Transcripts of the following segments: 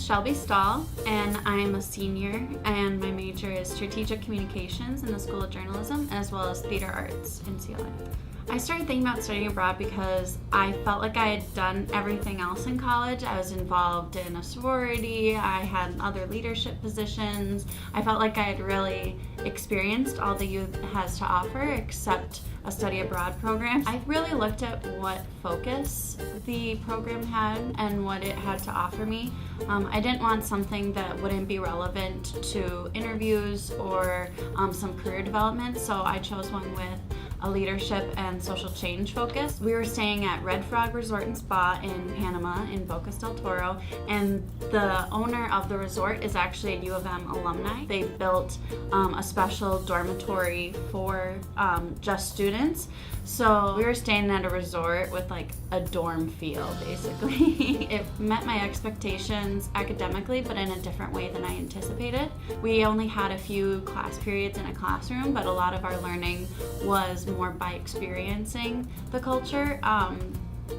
Shelby and I'm a senior, and my major is strategic communications in the School of Journalism as well as theater arts in CLA. I started thinking about studying abroad because I felt like I had done everything else in college. I was involved in a sorority, I had other leadership positions. I felt like I had really experienced all the youth has to offer except a study abroad program. I really looked at what focus the program had and what it had to offer me. I didn't want something that wouldn't be relevant to interviews or some career development, so I chose one with a leadership and social change focus. We were staying at Red Frog Resort and Spa in Panama in Bocas, Toro, and the owner of the resort is actually a U of M alumni. They built a special dormitory for just students. So we were staying at a resort with like a dorm feel, basically. It met my expectations academically, but in a different way than I anticipated. We only had a few class periods in a classroom, but a lot of our learning was more by experiencing the culture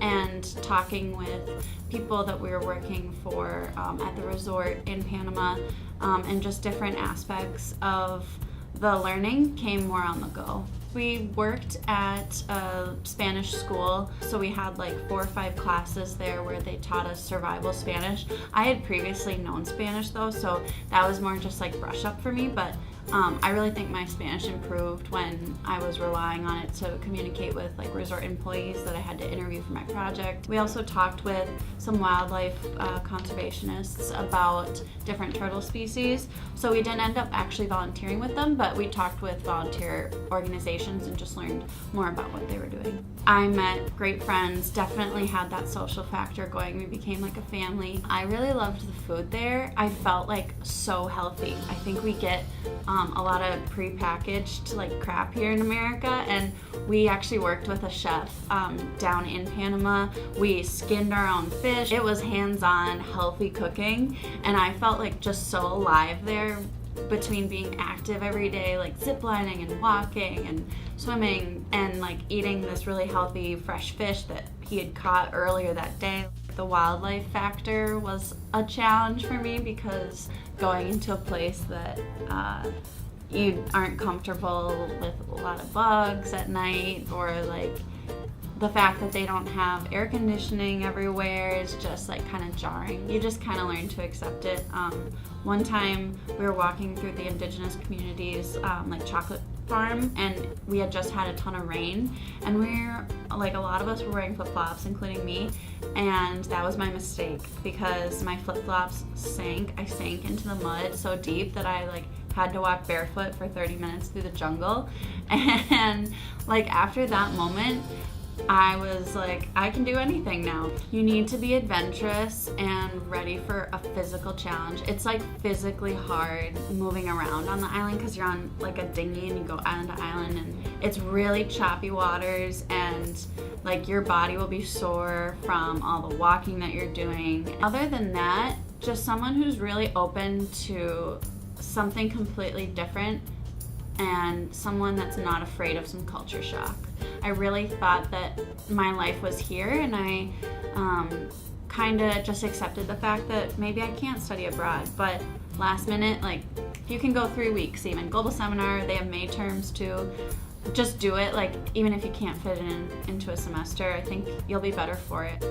and talking with people that we were working for at the resort in Panama, and just different aspects of the learning came more on the go. We worked at a Spanish school, so we had like 4 or 5 classes there where they taught us survival Spanish. I had previously known Spanish though, so that was more just like brush up for me, but I really think my Spanish improved when I was relying on it to communicate with like resort employees that I had to interview for my project. We also talked with some wildlife conservationists about different turtle species, so we didn't end up actually volunteering with them, but we talked with volunteer organizations and just learned more about what they were doing. I met great friends, definitely had that social factor going. We became like a family. I really loved the food there. I felt like so healthy. I think we get a lot of pre-packaged like crap here in America, and we actually worked with a chef down in Panama. We skinned our own fish. It was hands-on, healthy cooking, and I felt like just so alive there between being active every day, like ziplining and walking and swimming and like eating this really healthy fresh fish that he had caught earlier that day. The wildlife factor was a challenge for me because going into a place that you aren't comfortable with a lot of bugs at night, or like the fact that they don't have air conditioning everywhere is just like kind of jarring. You just kind of learn to accept it. One time we were walking through the indigenous communities, like chocolate farm, and we had just had a ton of rain, and we're like, a lot of us were wearing flip-flops, including me, and that was my mistake because my flip-flops sank. I sank into the mud so deep that I like had to walk barefoot for 30 minutes through the jungle. And like after that moment, I was like, I can do anything now. You need to be adventurous and ready for a physical challenge. It's like physically hard moving around on the island because you're on like a dinghy and you go island to island, and it's really choppy waters, and like your body will be sore from all the walking that you're doing. Other than that, just someone who's really open to something completely different and someone that's not afraid of some culture shock. I really thought that my life was here, and I kind of just accepted the fact that maybe I can't study abroad, but last minute, like, you can go 3 weeks even. Global seminar, they have May terms too. Just do it, like, even if you can't fit it into a semester, I think you'll be better for it.